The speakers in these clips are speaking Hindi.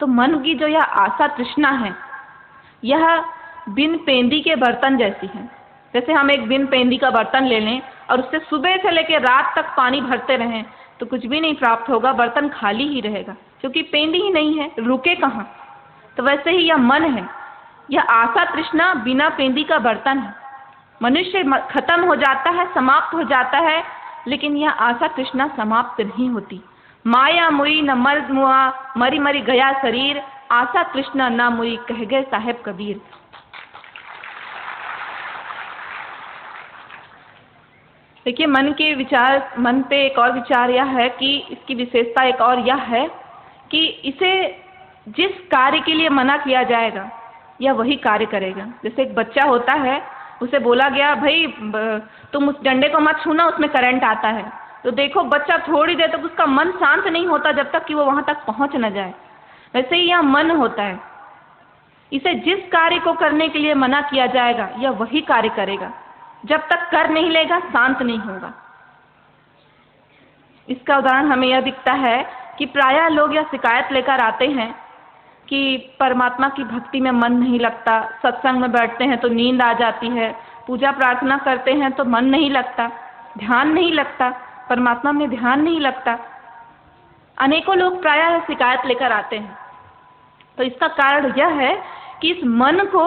तो मन की जो यह आशा तृष्णा है, यह बिन पेंदी के बर्तन जैसी है। जैसे हम एक बिन पेंदी का बर्तन ले लें और उससे सुबह से लेकर रात तक पानी भरते रहें तो कुछ भी नहीं प्राप्त होगा, बर्तन खाली ही रहेगा, क्योंकि पेंदी ही नहीं है, रुके कहाँ। तो वैसे ही यह मन है, यह आशा तृष्णा बिना पेंदी का बर्तन है। मनुष्य खत्म हो जाता है, समाप्त हो जाता है, लेकिन यह आशा तृष्णा समाप्त नहीं होती। माया मुई न मर मुआ, मरी मरी गया शरीर, आशा तृष्णा ना मुई, कह गए साहेब कबीर। देखिए, मन के विचार, मन पे एक और विचार यह है कि इसकी विशेषता एक और यह है कि इसे जिस कार्य के लिए मना किया जाएगा यह वही कार्य करेगा। जैसे एक बच्चा होता है, उसे बोला गया भाई तुम उस डंडे को मत छूना, उसमें करंट आता है, तो देखो बच्चा थोड़ी देर तक उसका मन शांत नहीं होता जब तक कि वो वहां तक पहुंच न जाए। वैसे ही यह मन होता है, इसे जिस कार्य को करने के लिए मना किया जाएगा यह वही कार्य करेगा, जब तक कर नहीं लेगा शांत नहीं होगा। इसका उदाहरण हमें यह दिखता है कि प्रायः लोग यह शिकायत लेकर आते हैं कि परमात्मा की भक्ति में मन नहीं लगता, सत्संग में बैठते हैं तो नींद आ जाती है, पूजा प्रार्थना करते हैं तो मन नहीं लगता, ध्यान नहीं लगता, परमात्मा में ध्यान नहीं लगता। अनेकों लोग प्रायः शिकायत लेकर आते हैं। तो इसका कारण यह है कि इस मन को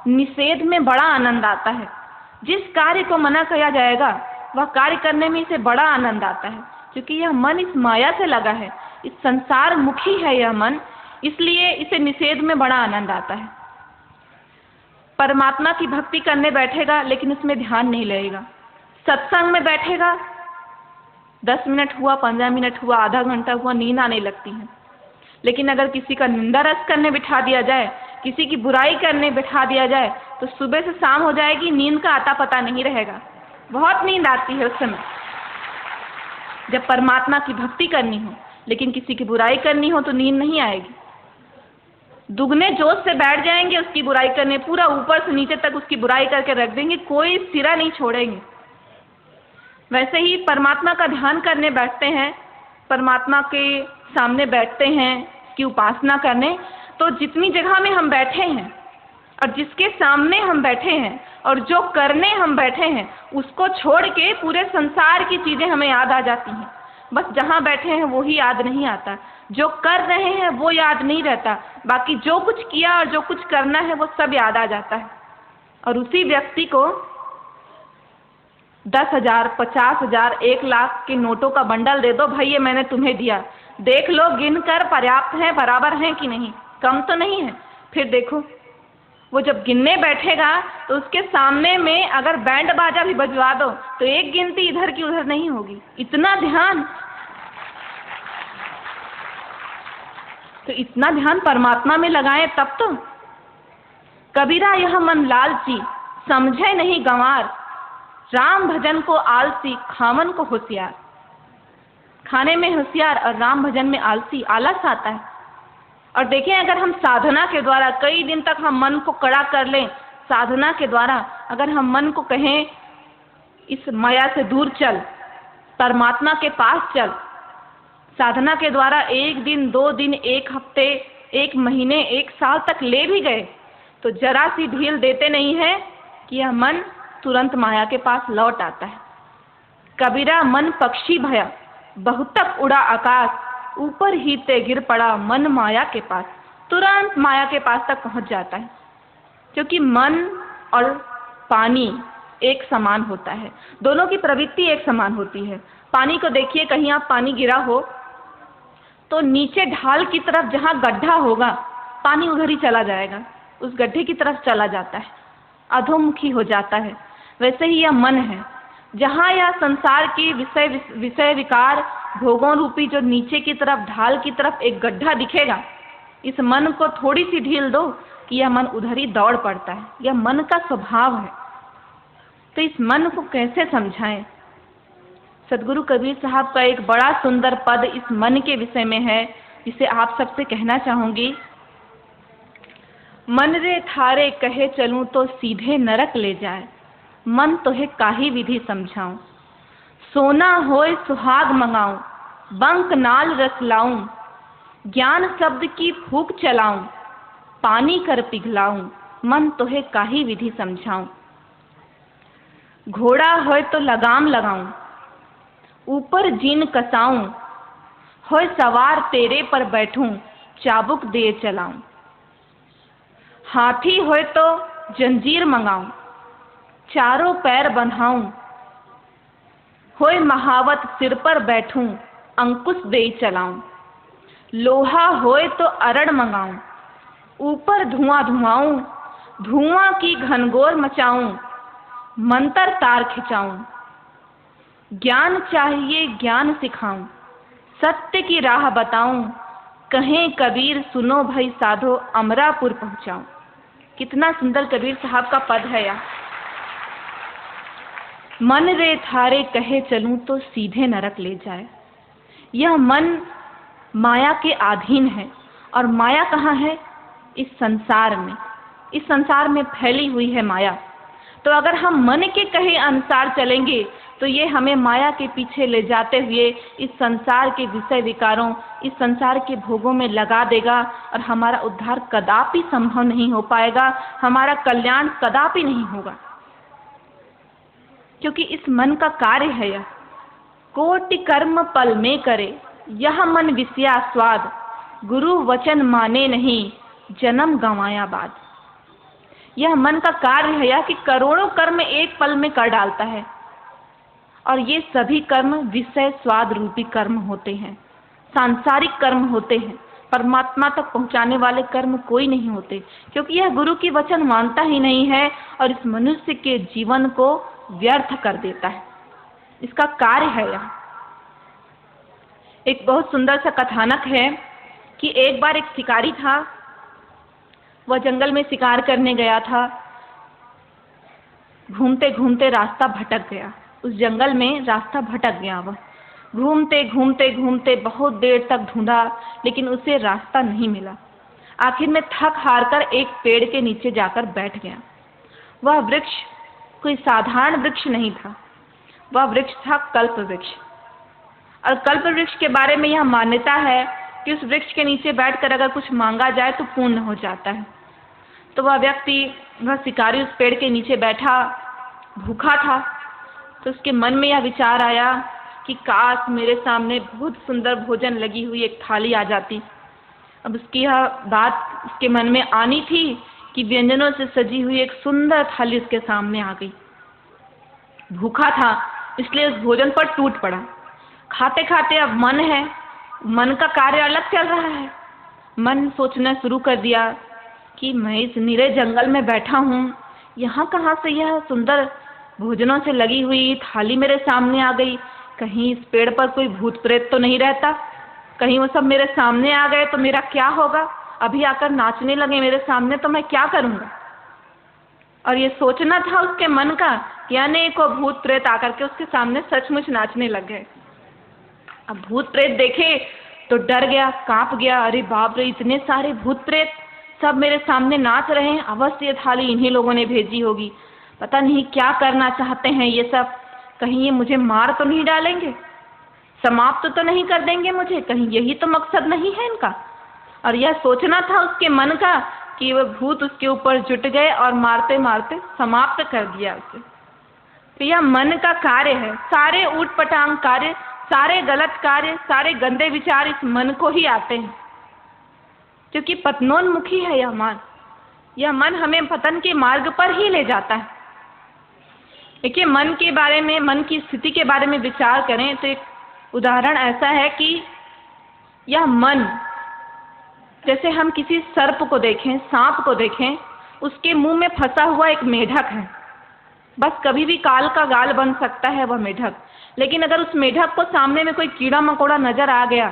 निषेध में बड़ा आनंद आता है। जिस कार्य को मना किया जाएगा वह कार्य करने में इसे बड़ा आनंद आता है, क्योंकि यह मन इस माया से लगा है, इस संसार मुखी है यह मन, इसलिए इसे निषेध में बड़ा आनंद आता है। परमात्मा की भक्ति करने बैठेगा लेकिन उसमें ध्यान नहीं लगेगा। सत्संग में बैठेगा, 10 मिनट हुआ, 15 मिनट हुआ, आधा घंटा हुआ, नींद आने लगती है। लेकिन अगर किसी का निंदा रस करने बिठा दिया जाए, किसी की बुराई करने बिठा दिया जाए, तो सुबह से शाम हो जाएगी, नींद का आता पता नहीं रहेगा। बहुत नींद आती है उस समय जब परमात्मा की भक्ति करनी हो, लेकिन किसी की बुराई करनी हो तो नींद नहीं आएगी। दुगने जोश से बैठ जाएंगे उसकी बुराई करने, पूरा ऊपर से नीचे तक उसकी बुराई करके रख देंगे, कोई सिरा नहीं छोड़ेंगे। वैसे ही परमात्मा का ध्यान करने बैठते हैं, परमात्मा के सामने बैठते हैं कि उपासना करने, तो जितनी जगह में हम बैठे हैं और जिसके सामने हम बैठे हैं और जो करने हम बैठे हैं उसको छोड़ के पूरे संसार की चीज़ें हमें याद आ जाती हैं। बस जहाँ बैठे हैं वो ही याद नहीं आता, जो कर रहे हैं वो याद नहीं रहता, बाकी जो कुछ किया और जो कुछ करना है वो सब याद आ जाता है। और उसी व्यक्ति को 10,000, 50,000, 1 लाख के नोटों का बंडल दे दो, भाई ये मैंने तुम्हें दिया, देख लो गिन कर पर्याप्त है, बराबर है कि नहीं, कम तो नहीं है। फिर देखो वो जब गिनने बैठेगा तो उसके सामने में अगर बैंड बाजा भी बजवा दो तो एक गिनती इधर की उधर नहीं होगी, इतना ध्यान। तो इतना ध्यान परमात्मा में लगाएं तब तो। कबीरा यह मन लालची, समझे नहीं गंवार, राम भजन को आलसी, खामन को होशियार। खाने में होशियार और राम भजन में आलसी, आलस आता है। और देखें, अगर हम साधना के द्वारा कई दिन तक हम मन को कड़ा कर लें, साधना के द्वारा अगर हम मन को कहें इस माया से दूर चल, परमात्मा के पास चल, साधना के द्वारा 1 दिन, 2 दिन, 1 हफ्ते, 1 महीने, 1 साल तक ले भी गए तो जरा सी ढील देते नहीं है कि यह मन तुरंत माया के पास लौट आता है। कबीरा मन पक्षी भया, बहुतक उड़ा आकाश, ऊपर ही ते गिर पड़ा मन माया के पास, तुरंत माया के पास तक पहुंच जाता है। क्योंकि मन और पानी एक समान होता है, दोनों की प्रवृत्ति एक समान होती है। पानी को देखिए, कहीं आप पानी गिरा हो तो नीचे ढाल की तरफ जहाँ गड्ढा होगा पानी उधर ही चला जाएगा, उस गड्ढे की तरफ चला जाता है, अधोमुखी हो जाता है। वैसे ही यह मन है, जहाँ यह संसार की विषय विकार भोगों रूपी जो नीचे की तरफ ढाल की तरफ एक गड्ढा दिखेगा, इस मन को थोड़ी सी ढील दो कि यह मन उधर ही दौड़ पड़ता है। यह मन का स्वभाव है। तो इस मन को कैसे समझाएं? सदगुरु कबीर साहब का एक बड़ा सुंदर पद इस मन के विषय में है, जिसे आप सबसे कहना चाहूंगी। मन रे थारे कहे चलूं तो सीधे नरक ले जाए, मन तोहे काही विधि समझाऊं, सोना होए सुहाग मंगाऊं, बंक नाल रस लाऊं, ज्ञान शब्द की फूंक चलाऊं, पानी कर पिघलाऊं, मन तोहे काही विधि समझाऊं। घोड़ा होय तो लगाम लगाऊं, ऊपर जीन कसाऊं, होय सवार तेरे पर बैठूं, चाबुक दे चलाऊं। हाथी होय तो जंजीर मंगाऊं, चारों पैर बंधाऊं, होय महावत सिर पर बैठूं, अंकुश दे चलाऊं। लोहा होय तो अरड़ मंगाऊं, ऊपर धुआं धुआऊं, धुआं की घनघोर मचाऊं, मंतर तार खिंचाऊं। ज्ञान चाहिए ज्ञान सिखाऊं, सत्य की राह बताऊं, कहें कबीर सुनो भई साधो, अमरापुर पहुंचाऊं। कितना सुंदर कबीर साहब का पद है यह। मन रे थारे कहे चलूं तो सीधे नरक ले जाए। यह मन माया के अधीन है, और माया कहाँ है? इस संसार में। इस संसार में फैली हुई है माया। तो अगर हम मन के कहे अनुसार चलेंगे तो ये हमें माया के पीछे ले जाते हुए इस संसार के विषय विकारों, इस संसार के भोगों में लगा देगा, और हमारा उद्धार कदापि संभव नहीं हो पाएगा, हमारा कल्याण कदापि नहीं होगा। क्योंकि इस मन का कार्य है यह, कोटि कर्म पल में करे, यह मन विषया स्वाद, गुरु वचन माने नहीं, जन्म गंवाया बाद। यह मन का कार्य है यह कि करोड़ों कर्म एक पल में कर डालता है, और ये सभी कर्म विषय स्वाद रूपी कर्म होते हैं, सांसारिक कर्म होते हैं। परमात्मा तक पहुंचाने वाले कर्म कोई नहीं होते, क्योंकि यह गुरु की वचन मानता ही नहीं है, और इस मनुष्य के जीवन को व्यर्थ कर देता है। इसका कार्य है यह। एक बहुत सुंदर सा कथानक है कि एक बार एक शिकारी था, वह जंगल में शिकार करने गया था। घूमते घूमते रास्ता भटक गया। उस जंगल में रास्ता भटक गया। वह घूमते घूमते घूमते बहुत देर तक ढूंढा, लेकिन उसे रास्ता नहीं मिला। आखिर में थक हार कर एक पेड़ के नीचे जाकर बैठ गया। वह वृक्ष कोई साधारण वृक्ष नहीं था, वह वृक्ष था कल्प वृक्ष। और कल्प वृक्ष के बारे में यह मान्यता है कि उस वृक्ष के नीचे बैठकर अगर कुछ मांगा जाए तो पूर्ण हो जाता है। तो वह व्यक्ति, वह शिकारी उस पेड़ के नीचे बैठा, भूखा था। तो उसके मन में यह विचार आया कि काश मेरे सामने बहुत सुंदर भोजन लगी हुई एक थाली आ जाती। अब उसकी यह बात उसके मन में आनी थी कि व्यंजनों से सजी हुई एक सुंदर थाली उसके सामने आ गई। भूखा था, इसलिए उस भोजन पर टूट पड़ा। खाते खाते अब मन है, मन का कार्य अलग चल रहा है। मन सोचना शुरू कर दिया कि मैं इस निरे जंगल में बैठा हूँ, यहाँ कहाँ से यह सुंदर भोजनों से लगी हुई थाली मेरे सामने आ गई। कहीं इस पेड़ पर कोई भूत प्रेत तो नहीं रहता? कहीं वो सब मेरे सामने आ गए तो मेरा क्या होगा? अभी आकर नाचने लगे मेरे सामने तो मैं क्या करूँगा? और ये सोचना था उसके मन का कि अनेकों भूत प्रेत आकर के उसके सामने सचमुच नाचने लग गए। अब भूत प्रेत देखे तो डर गया, कांप गया। अरे बाप रे, इतने सारे भूत प्रेत सब मेरे सामने नाच रहे हैं, अवश्य ये थाली इन्हीं लोगों ने भेजी होगी। पता नहीं क्या करना चाहते हैं ये सब, कहीं ये मुझे मार तो नहीं डालेंगे, समाप्त तो नहीं कर देंगे मुझे, कहीं यही तो मकसद नहीं है इनका। और यह सोचना था उसके मन का कि वह भूत उसके ऊपर जुट गए और मारते मारते समाप्त कर दिया उसे। तो यह मन का कार्य है। सारे ऊटपटांग कार्य, सारे गलत कार्य, सारे गंदे विचार इस मन को ही आते हैं, क्योंकि पतनोन्मुखी है यह मन। यह मन हमें पतन के मार्ग पर ही ले जाता है। देखिए, मन के बारे में, मन की स्थिति के बारे में विचार करें तो एक उदाहरण ऐसा है कि यह मन, जैसे हम किसी सर्प को देखें, सांप को देखें, उसके मुंह में फंसा हुआ एक मेढक है। बस कभी भी काल का गाल बन सकता है वह मेढक। लेकिन अगर उस मेढक को सामने में कोई कीड़ा मकोड़ा नजर आ गया,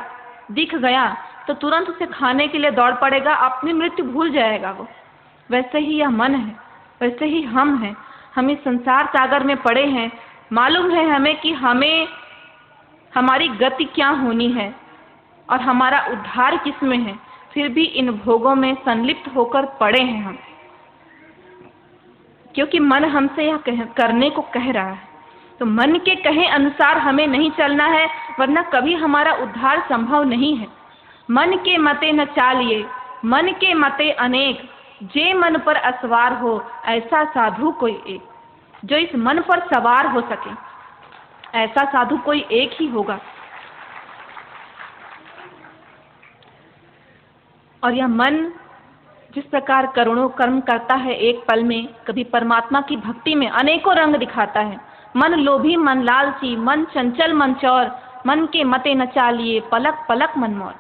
दिख गया, तो तुरंत उसे खाने के लिए दौड़ पड़ेगा, अपनी मृत्यु भूल जाएगा वो। वैसे ही यह मन है, वैसे ही हम हैं। हम इस संसार सागर में पड़े हैं। मालूम है हमें कि हमें हमारी गति क्या होनी है और हमारा उद्धार किस में है, फिर भी इन भोगों में संलिप्त होकर पड़े हैं हम, क्योंकि मन हमसे यह करने को कह रहा है। तो मन के कहे अनुसार हमें नहीं चलना है, वरना कभी हमारा उद्धार संभव नहीं है। मन के मते न चालिए, मन के मते अनेक, जे मन पर असवार हो, ऐसा साधु कोई एक। जो इस मन पर सवार हो सके, ऐसा साधु कोई एक ही होगा। और यह मन जिस प्रकार करोड़ों कर्म करता है एक पल में, कभी परमात्मा की भक्ति में अनेकों रंग दिखाता है। मन लोभी मन लालची, मन चंचल मन चौर, मन के मते न चालिए, पलक पलक मन मोर।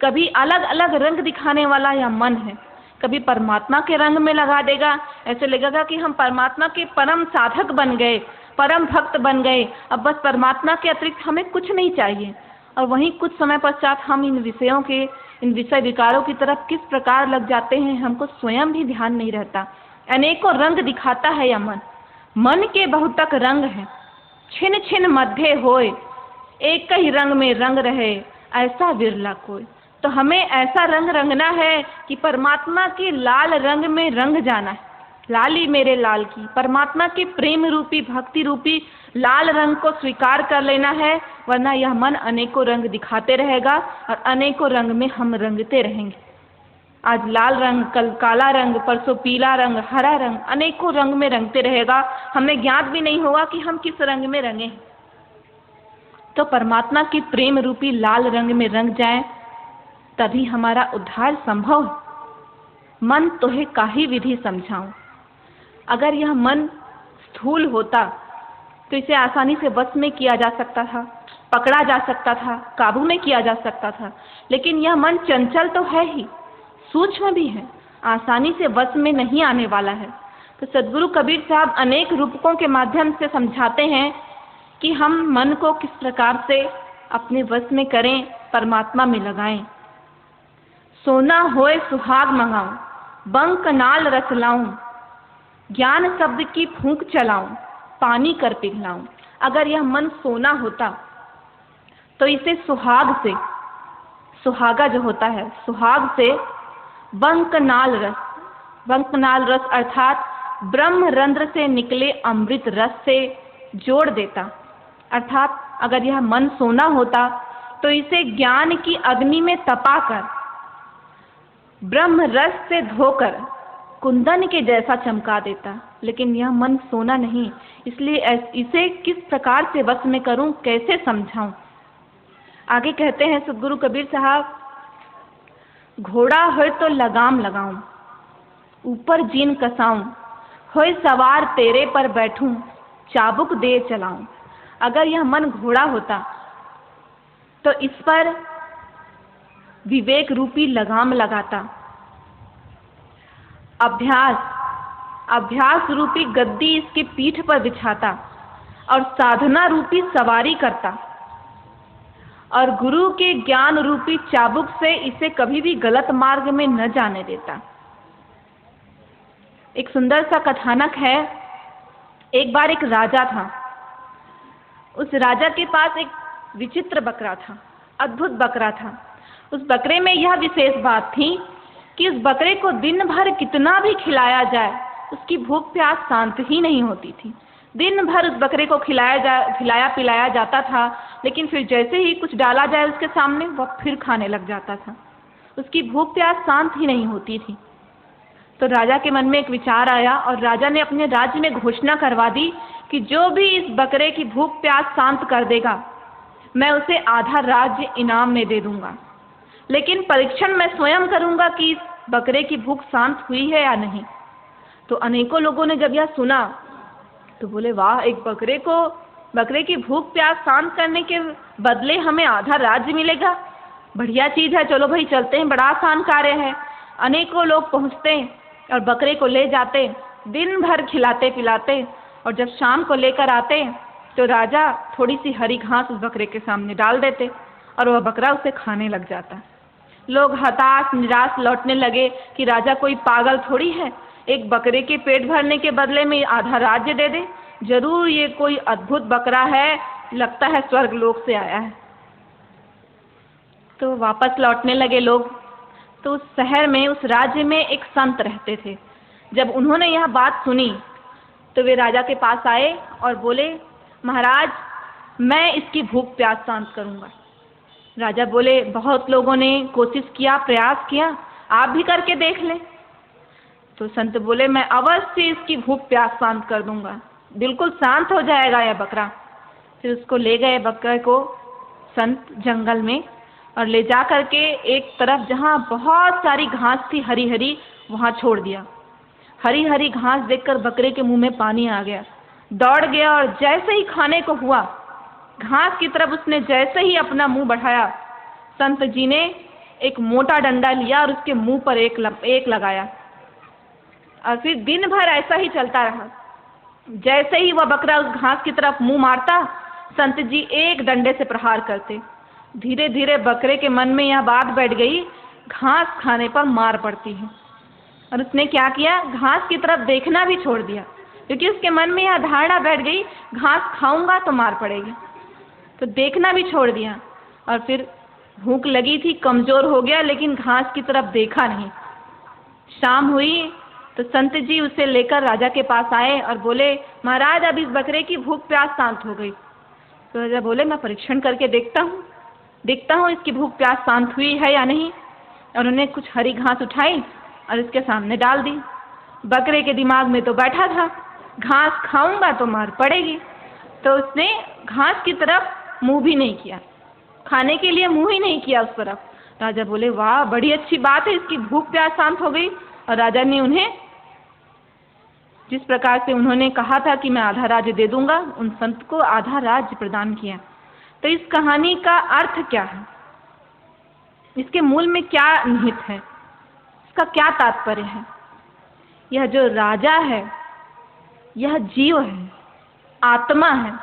कभी अलग अलग रंग दिखाने वाला यह मन है। कभी परमात्मा के रंग में लगा देगा, ऐसे लगेगा कि हम परमात्मा के परम साधक बन गए, परम भक्त बन गए, अब बस परमात्मा के अतिरिक्त हमें कुछ नहीं चाहिए। और वहीं कुछ समय पश्चात हम इन विषयों के, इन विषय विकारों की तरफ किस प्रकार लग जाते हैं, हमको स्वयं भी ध्यान नहीं रहता। अनेकों रंग दिखाता है यह मन। मन के बहुतक रंग है, छिन छिन मध्य होए, एक ही रंग में रंग रहे, ऐसा विरला कोई। तो हमें ऐसा रंग रंगना है कि परमात्मा के लाल रंग में रंग जाना है। लाली मेरे लाल की, परमात्मा के प्रेम रूपी, भक्ति रूपी लाल रंग को स्वीकार कर लेना है, वरना यह मन अनेकों रंग दिखाते रहेगा और अनेकों रंग में हम रंगते रहेंगे। आज लाल रंग, कल काला रंग, परसों पीला रंग, हरा रंग, अनेकों रंग में रंगते रहेगा। हमें ज्ञात भी नहीं होगा कि हम किस रंग में रंगे। तो परमात्मा की प्रेम रूपी लाल रंग में रंग जाए, तभी हमारा उद्धार संभव है। मन तोहे काहे विधि समझाऊं। अगर यह मन स्थूल होता तो इसे आसानी से वश में किया जा सकता था, पकड़ा जा सकता था, काबू में किया जा सकता था। लेकिन यह मन चंचल तो है ही, सूक्ष्म भी है, आसानी से वश में नहीं आने वाला है। तो सद्गुरु कबीर साहब अनेक रूपकों के माध्यम से समझाते हैं कि हम मन को किस प्रकार से अपने वश में करें, परमात्मा में लगाएं। सोना होए सुहाग मंगाऊं, बंक नाल रस लाऊं, ज्ञान शब्द की फूंक चलाऊं, पानी कर पिघलाऊं। अगर यह मन सोना होता तो इसे सुहाग से, सुहागा जो होता है, सुहाग से बंकनाल रस, बंकनाल रस अर्थात ब्रह्म रंध्र से निकले अमृत रस से जोड़ देता। अर्थात अगर यह मन सोना होता तो इसे ज्ञान की अग्नि में तपाकर, ब्रह्म रस से धोकर कुंदन के जैसा चमका देता। लेकिन यह मन सोना नहीं, इसलिए इसे किस प्रकार से वश में करूं, कैसे समझाऊं। आगे कहते हैं सद्गुरु कबीर साहब, घोड़ा हो तो लगाम लगाऊं, ऊपर जीन कसाऊं, होए सवार तेरे पर बैठूं, चाबुक दे चलाऊं। अगर यह मन घोड़ा होता तो इस पर विवेक रूपी लगाम लगाता, अभ्यास रूपी गद्दी इसकी पीठ पर बिछाता और साधना रूपी सवारी करता और गुरु के ज्ञान रूपी चाबुक से इसे कभी भी गलत मार्ग में न जाने देता। एक सुंदर सा कथानक है। एक बार एक राजा था। उस राजा के पास एक विचित्र बकरा था, अद्भुत बकरा था। उस बकरे में यह विशेष बात थी कि उस बकरे को दिन भर कितना भी खिलाया जाए, उसकी भूख प्यास शांत ही नहीं होती थी। दिन भर उस बकरे को खिलाया पिलाया जाता था, लेकिन फिर जैसे ही कुछ डाला जाए उसके सामने, वह फिर खाने लग जाता था। उसकी भूख प्यास शांत ही नहीं होती थी। तो राजा के मन में एक विचार आया और राजा ने अपने राज्य में घोषणा करवा दी कि जो भी इस बकरे की भूख प्यास शांत कर देगा, मैं उसे आधा राज्य इनाम में दे दूंगा। लेकिन परीक्षण मैं स्वयं करूंगा कि इस बकरे की भूख शांत हुई है या नहीं। तो अनेकों लोगों ने जब यह सुना तो बोले, वाह, एक बकरे की भूख प्यास शांत करने के बदले हमें आधा राज्य मिलेगा, बढ़िया चीज है, चलो भाई चलते हैं, बड़ा आसान कार्य है। अनेकों लोग पहुंचते और बकरे को ले जाते, दिन भर खिलाते पिलाते, और जब शाम को लेकर आते तो राजा थोड़ी सी हरी घास उस बकरे के सामने डाल देते और वह बकरा उसे खाने लग जाता। लोग हताश निराश लौटने लगे कि राजा कोई पागल थोड़ी है, एक बकरे के पेट भरने के बदले में आधा राज्य दे दे, जरूर ये कोई अद्भुत बकरा है, लगता है स्वर्ग लोक से आया है। तो वापस लौटने लगे लोग। तो उस शहर में, उस राज्य में एक संत रहते थे। जब उन्होंने यह बात सुनी तो वे राजा के पास आए और बोले, महाराज, मैं इसकी भूख प्यास शांत करूंगा। राजा बोले, बहुत लोगों ने कोशिश किया, प्रयास किया, आप भी करके देख लें। तो संत बोले, मैं अवश्य इसकी भूख प्यास शांत कर दूंगा, बिल्कुल शांत हो जाएगा यह बकरा। फिर उसको ले गए बकरे को संत जंगल में और ले जा करके एक तरफ जहाँ बहुत सारी घास थी हरी हरी, वहाँ छोड़ दिया। हरी हरी घास देखकर बकरे के मुंह में पानी आ गया, दौड़ गया और जैसे ही खाने को हुआ, घास की तरफ उसने जैसे ही अपना मुंह बढ़ाया, संत जी ने एक मोटा डंडा लिया और उसके मुंह पर एक लगाया और फिर दिन भर ऐसा ही चलता रहा। जैसे ही वह बकरा उस घास की तरफ मुंह मारता, संत जी एक डंडे से प्रहार करते। धीरे धीरे बकरे के मन में यह बात बैठ गई, घास खाने पर मार पड़ती है। और उसने क्या किया, घास की तरफ देखना भी छोड़ दिया, क्योंकि उसके मन में यह धारणा बैठ गई, घास खाऊंगा तो मार पड़ेगी। तो देखना भी छोड़ दिया और फिर भूख लगी थी, कमजोर हो गया, लेकिन घास की तरफ देखा नहीं। शाम हुई तो संत जी उसे लेकर राजा के पास आए और बोले, महाराज अब इस बकरे की भूख प्यास शांत हो गई। तो राजा बोले, मैं परीक्षण करके देखता हूँ इसकी भूख प्यास शांत हुई है या नहीं। और उन्होंने कुछ हरी घास उठाई और इसके सामने डाल दी। बकरे के दिमाग में तो बैठा था, घास खाऊंगा तो मार पड़ेगी, तो उसने घास की तरफ मुंह भी नहीं किया, खाने के लिए मुंह ही नहीं किया उस तरफ। राजा बोले, वाह बड़ी अच्छी बात है, इसकी भूख प्यास शांत हो गई। और राजा ने उन्हें जिस प्रकार से उन्होंने कहा था कि मैं आधा राज्य दे दूंगा, उन संत को आधा राज्य प्रदान किया। तो इस कहानी का अर्थ क्या है, इसके मूल में क्या निहित है, इसका क्या तात्पर्य है? यह जो राजा है यह जीव है, आत्मा है,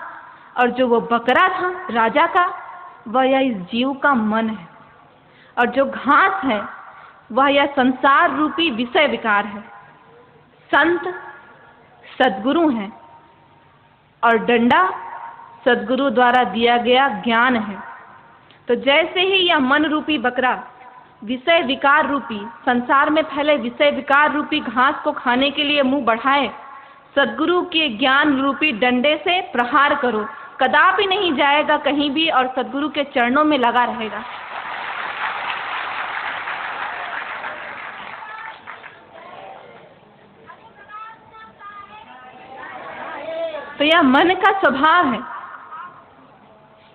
और जो वो बकरा था राजा का, वह यह इस जीव का मन है। और जो घास है वह यह संसार रूपी विषय विकार है। संत सद्गुरु हैं और डंडा सद्गुरु द्वारा दिया गया ज्ञान है। तो जैसे ही यह मन रूपी बकरा विषय विकार रूपी संसार में फैले विषय विकार रूपी घास को खाने के लिए मुंह बढ़ाए, सद्गुरु के ज्ञान रूपी डंडे से प्रहार करो, कदापि नहीं जाएगा कहीं भी और सद्गुरु के चरणों में लगा रहेगा। तो यह मन का स्वभाव है।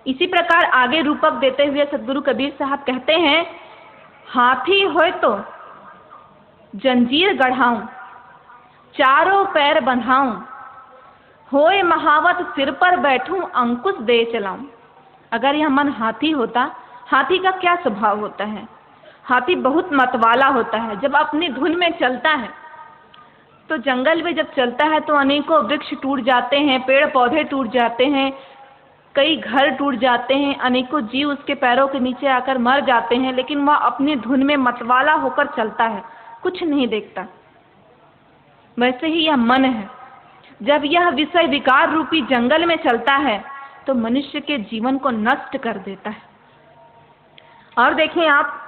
इसी प्रकार आगे रूपक देते हुए सद्गुरु कबीर साहब कहते हैं, हाथी होए तो जंजीर गढ़ाऊं, चारों पैर बंधाऊं, होए महावत सिर पर बैठूं, अंकुश दे चलाऊं। अगर यह मन हाथी होता, हाथी का क्या स्वभाव होता है? हाथी बहुत मतवाला होता है। जब अपनी धुन में चलता है तो जंगल में जब चलता है तो अनेकों वृक्ष टूट जाते हैं, पेड़ पौधे टूट जाते हैं, कई घर टूट जाते हैं, अनेकों जीव उसके पैरों के नीचे आकर मर जाते हैं, लेकिन वह अपनी धुन में मतवाला होकर चलता है, कुछ नहीं देखता। वैसे ही यह मन है, जब यह विषय विकार रूपी जंगल में चलता है तो मनुष्य के जीवन को नष्ट कर देता है। और देखें आप,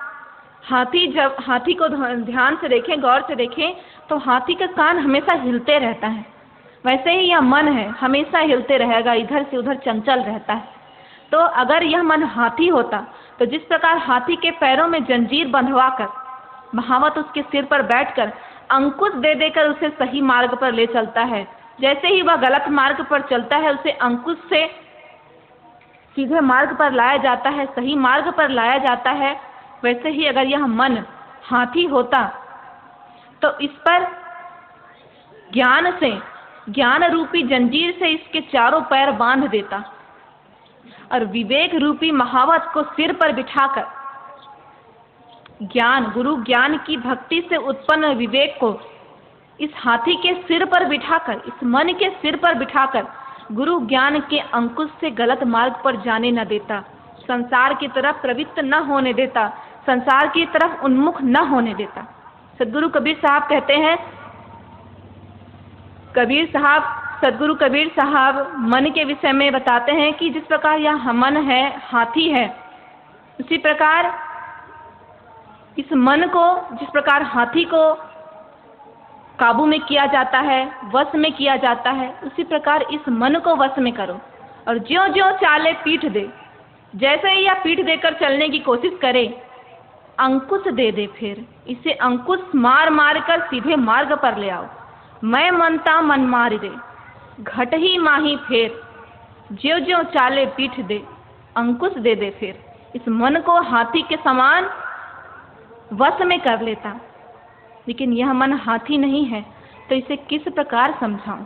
जब हाथी को ध्यान से देखें, गौर से देखें, तो हाथी का कान हमेशा हिलते रहता है। वैसे ही यह मन है, हमेशा हिलते रहेगा, इधर से उधर चंचल रहता है। तो अगर यह मन हाथी होता तो जिस प्रकार हाथी के पैरों में जंजीर बंधवाकर महावत उसके सिर पर बैठकर अंकुश दे देकर उसे सही मार्ग पर ले चलता है, जैसे ही वह गलत मार्ग पर चलता है उसे अंकुश से सीधे मार्ग पर लाया जाता है, सही मार्ग पर लाया जाता है। वैसे ही अगर यह मन हाथी होता तो इस पर ज्ञान रूपी जंजीर से इसके चारों पैर बांध देता और विवेक रूपी महावत को सिर पर बिठाकर गुरु ज्ञान की भक्ति से उत्पन्न विवेक को इस हाथी के सिर पर बिठाकर, इस मन के सिर पर बिठाकर गुरु ज्ञान के अंकुश से गलत मार्ग पर जाने न देता, संसार की तरफ प्रवृत्त न होने देता, संसार की तरफ उन्मुख न होने देता। सद्गुरु कबीर साहब कहते हैं, सद्गुरु कबीर साहब मन के विषय में बताते हैं कि जिस प्रकार यह मन है, हाथी है, उसी प्रकार इस मन को, जिस प्रकार हाथी को काबू में किया जाता है, वश में किया जाता है, उसी प्रकार इस मन को वश में करो और ज्यों ज्यों चाले पीठ दे, जैसे ही यह पीठ देकर चलने की कोशिश करे, अंकुश दे दे फिर, इसे अंकुश मार मार कर सीधे मार्ग पर ले आओ। मैं मनता मन मार दे, घट ही माही फेर, ज्यों ज्यों चाले पीठ दे, अंकुश दे दे फिर। इस मन को हाथी के समान वश में कर लेता, लेकिन यह मन हाथी नहीं है, तो इसे किस प्रकार समझाऊं?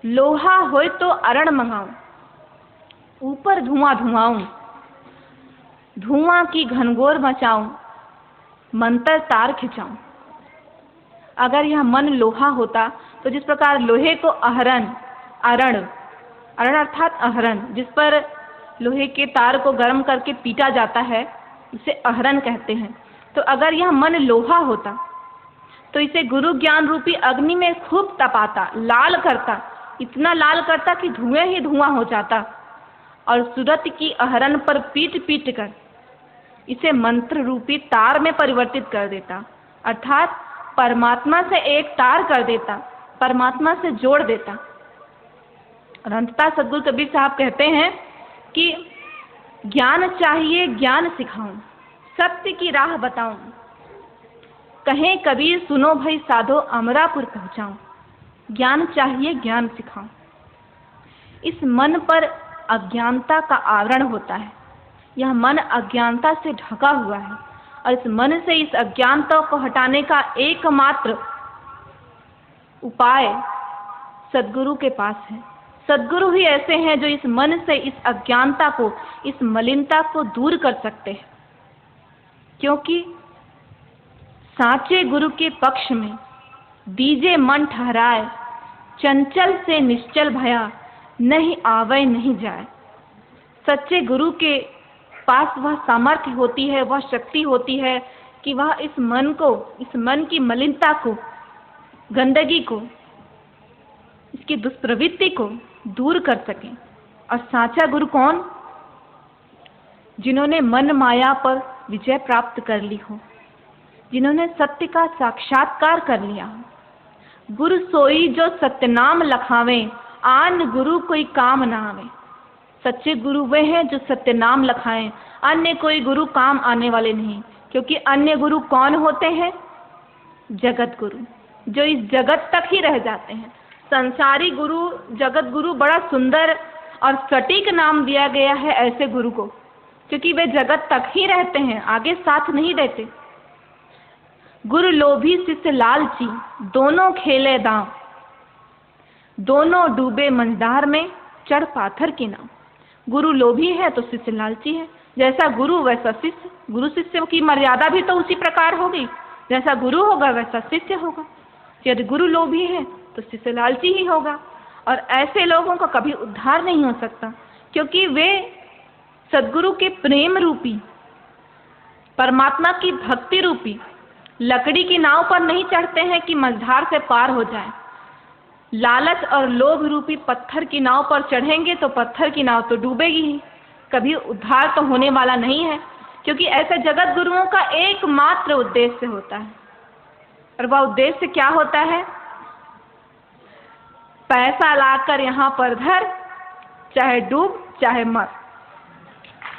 लोहा होए तो अरण मंगाऊं, ऊपर धुआं धुआऊं, धुआं की घनघोर मचाऊं, मंतर तार खिंचाऊं। अगर यह मन लोहा होता तो जिस प्रकार लोहे को अरण अर्थात अहरण, जिस पर लोहे के तार को गर्म करके पीटा जाता है, उसे अहरण कहते हैं। तो अगर यह मन लोहा होता तो इसे गुरु ज्ञान रूपी अग्नि में खूब तपाता, लाल करता, इतना लाल करता कि धुएं ही धुआं हो जाता, और सूरत की अहरण पर पीट पीट कर इसे मंत्र रूपी तार में परिवर्तित कर देता, अर्थात परमात्मा से एक तार कर देता, परमात्मा से जोड़ देता। और अंततः सदगुरु कबीर साहब कहते हैं कि ज्ञान चाहिए ज्ञान सिखाऊं, सत्य की राह बताऊं, कहें कबीर सुनो भाई साधो अमरापुर पहुंचाऊं। ज्ञान चाहिए ज्ञान सिखाऊं। इस मन पर अज्ञानता का आवरण होता है, यह मन अज्ञानता से ढका हुआ है, और इस मन से इस अज्ञानता को हटाने का एकमात्र उपाय सदगुरु के पास है। सदगुरु ही ऐसे हैं जो इस मन से इस अज्ञानता को, इस मलिनता को दूर कर सकते हैं, क्योंकि साचे गुरु के पक्ष में दीजे मन ठहराए, चंचल से निश्चल भया, नहीं आवे नहीं जाए। सच्चे गुरु के पास वह सामर्थ्य होती है, वह शक्ति होती है कि वह इस मन को, इस मन की मलिनता को, गंदगी को, इसकी दुष्प्रवृत्ति को दूर कर सके। और साचा गुरु कौन? जिन्होंने मन माया पर विजय प्राप्त कर ली हो, जिन्होंने सत्य का साक्षात्कार कर लिया हो। गुरु सोई जो सत्यनाम लखावे, आन गुरु कोई काम ना आवे। सच्चे गुरु वे हैं जो सत्य नाम लखाएं, अन्य कोई गुरु काम आने वाले नहीं, क्योंकि अन्य गुरु कौन होते हैं? जगत गुरु, जो इस जगत तक ही रह जाते हैं। संसारी गुरु, जगत गुरु, बड़ा सुंदर और सटीक नाम दिया गया है ऐसे गुरु को, क्योंकि वे जगत तक ही रहते हैं, आगे साथ नहीं देते। गुरु लोभी शिष्य लालची, दोनों खेले दांव, दोनों डूबे मंझधार में, चढ़ पाथर की नाव। गुरु लोभी है तो शिष्य लालची है, जैसा गुरु वैसा शिष्य। गुरु शिष्य की मर्यादा भी तो उसी प्रकार होगी, जैसा गुरु होगा वैसा शिष्य होगा। यदि गुरु लोभी है तो शिष्य लालची ही होगा, और ऐसे लोगों का कभी उद्धार नहीं हो सकता, क्योंकि वे सदगुरु के प्रेम रूपी, परमात्मा की भक्ति रूपी लकड़ी की नाव पर नहीं चढ़ते हैं कि मझधार से पार हो जाए। लालच और लोभ रूपी पत्थर की नाव पर चढ़ेंगे तो पत्थर की नाव तो डूबेगी ही, कभी उद्धार तो होने वाला नहीं है। क्योंकि ऐसे जगत गुरुओं का एकमात्र उद्देश्य होता है, और वह उद्देश्य क्या होता है? पैसा लाकर यहाँ पर धर, चाहे डूब चाहे मर,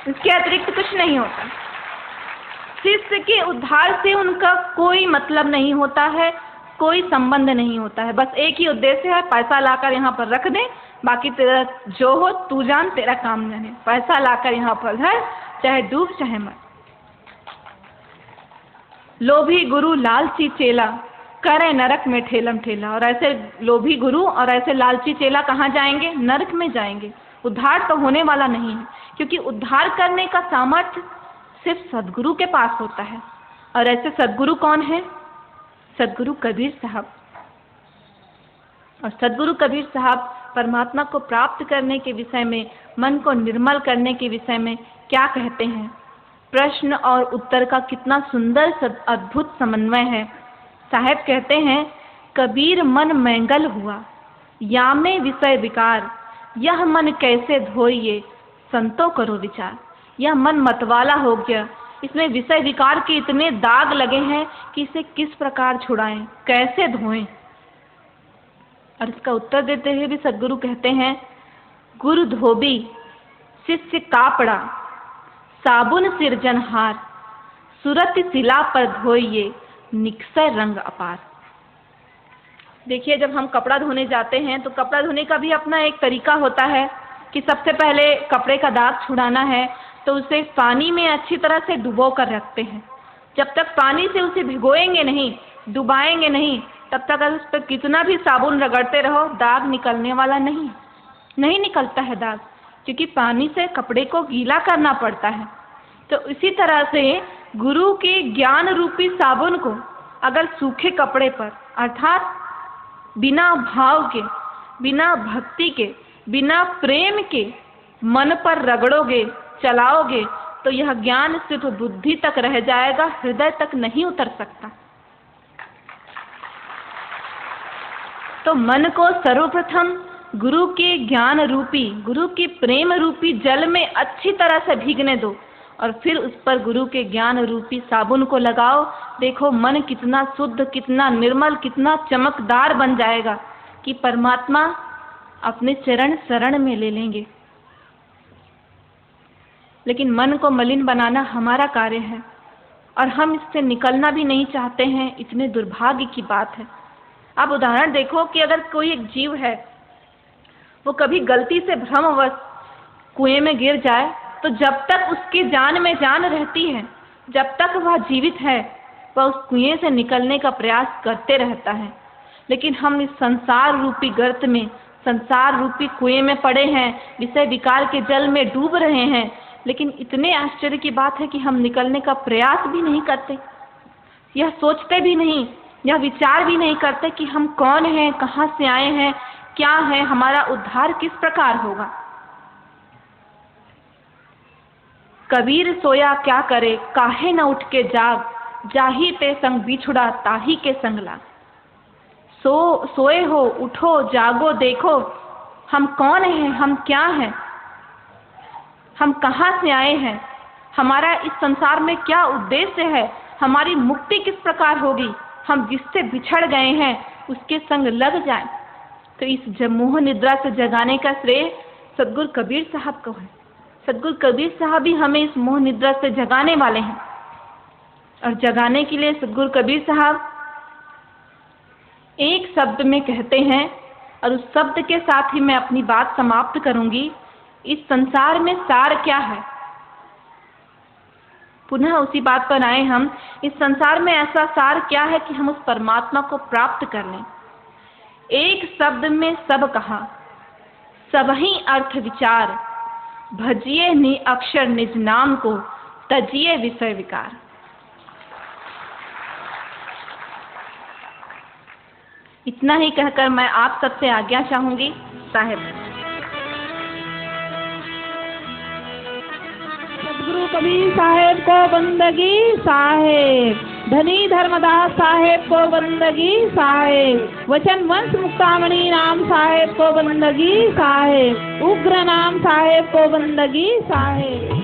इसके अतिरिक्त कुछ नहीं होता। शिष्य के उद्धार से उनका कोई मतलब नहीं होता है, कोई संबंध नहीं होता है। बस एक ही उद्देश्य है, पैसा लाकर यहाँ पर रख दे, बाकी तेरा जो हो तू जान, तेरा काम जाने। पैसा लाकर यहाँ पर धर, चाहे डूब चाहे मर। लोभी गुरु लालची चेला, करे नरक में ठेलम ठेला। और ऐसे लोभी गुरु और ऐसे लालची चेला कहाँ जाएंगे? नरक में जाएंगे। उद्धार तो होने वाला नहीं है, क्योंकि उद्धार करने का सामर्थ्य सिर्फ सदगुरु के पास होता है। और ऐसे सदगुरु कौन है? सदगुरु कबीर साहब। और सदगुरु कबीर साहब परमात्मा को प्राप्त करने के विषय में, मन को निर्मल करने के विषय में क्या कहते हैं? प्रश्न और उत्तर का कितना सुंदर अद्भुत समन्वय है। साहब कहते हैं, कबीर मन मैंगल हुआ, यामे विषय विकार, यह मन कैसे धोइए, संतो करो विचार। यह मन मतवाला हो गया, इसमें विषय विकार के इतने दाग लगे हैं कि इसे किस प्रकार छुड़ाएं, कैसे धोएं। और इसका उत्तर देते हुए भी सदगुरु कहते हैं, गुरु धोबी शिष्य कापड़ा साबुन सिरजनहार, सुरत शिला पर धोइए निकसय रंग अपार। देखिए, जब हम कपड़ा धोने जाते हैं तो कपड़ा धोने का भी अपना एक तरीका होता है कि सबसे पहले कपड़े का दाग छुड़ाना है तो उसे पानी में अच्छी तरह से डुबो कर रखते हैं। जब तक पानी से उसे भिगोएंगे नहीं, डुबाएंगे नहीं, तब तक अगर उस पर कितना भी साबुन रगड़ते रहो दाग निकलने वाला नहीं निकलता है दाग, क्योंकि पानी से कपड़े को गीला करना पड़ता है। तो इसी तरह से गुरु के ज्ञान रूपी साबुन को अगर सूखे कपड़े पर अर्थात बिना भाव के, बिना भक्ति के, बिना प्रेम के मन पर रगड़ोगे, चलाओगे तो यह ज्ञान सिर्फ बुद्धि तक रह जाएगा, हृदय तक नहीं उतर सकता। तो मन को सर्वप्रथम गुरु के ज्ञान रूपी, गुरु के प्रेम रूपी जल में अच्छी तरह से भीगने दो और फिर उस पर गुरु के ज्ञान रूपी साबुन को लगाओ। देखो मन कितना शुद्ध, कितना निर्मल, कितना चमकदार बन जाएगा कि परमात्मा अपने चरण शरण में ले लेंगे। लेकिन मन को मलिन बनाना हमारा कार्य है और हम इससे निकलना भी नहीं चाहते हैं। इतने दुर्भाग्य की बात है। आप उदाहरण देखो कि अगर कोई एक जीव है, वो कभी गलती से भ्रमवश कुएं में गिर जाए तो जब तक उसकी जान में जान रहती है, जब तक वह जीवित है, वह उस कुएं से निकलने का प्रयास करते रहता है। लेकिन हम इस संसार रूपी गर्त में, संसार रूपी कुएं में पड़े हैं, विषय विकार के जल में डूब रहे हैं, लेकिन इतने आश्चर्य की बात है कि हम निकलने का प्रयास भी नहीं करते, यह सोचते भी नहीं, यह विचार भी नहीं करते कि हम कौन हैं, कहाँ से आए हैं, क्या है, हमारा उद्धार किस प्रकार होगा। कबीर सोया क्या करे, काहे न उठ के जाग, जाही ते संग बिछुड़ा ताही के संग लाग। सोए हो, उठो, जागो, देखो हम कौन हैं, हम क्या हैं, हम कहाँ से आए हैं, हमारा इस संसार में क्या उद्देश्य है, हमारी मुक्ति किस प्रकार होगी। हम जिससे बिछड़ गए हैं उसके संग लग जाएं। तो इस मोह निद्रा से जगाने का श्रेय सद्गुरु कबीर साहब को है। सद्गुरु कबीर साहब भी हमें इस मोह निद्रा से जगाने वाले हैं। और जगाने के लिए सद्गुरु कबीर साहब एक शब्द में कहते हैं और उस शब्द के साथ ही मैं अपनी बात समाप्त करूंगी। इस संसार में सार क्या है? पुनः उसी बात पर आए हम। इस संसार में ऐसा सार क्या है कि हम उस परमात्मा को प्राप्त कर लें। एक शब्द में सब कहा, सब ही अर्थ विचार, भजिए नि अक्षर निज नाम को, तजिए विषय विकार। इतना ही कहकर मैं आप सबसे आज्ञा चाहूंगी। साहेब। सद्गुरु कबीर साहेब को बंदगी साहेब, धनी धर्मदास साहेब को बंदगी साहेब, वचन वंश मुक्तामणि नाम साहेब को बंदगी साहेब, उग्र नाम साहेब को बंदगी साहेब।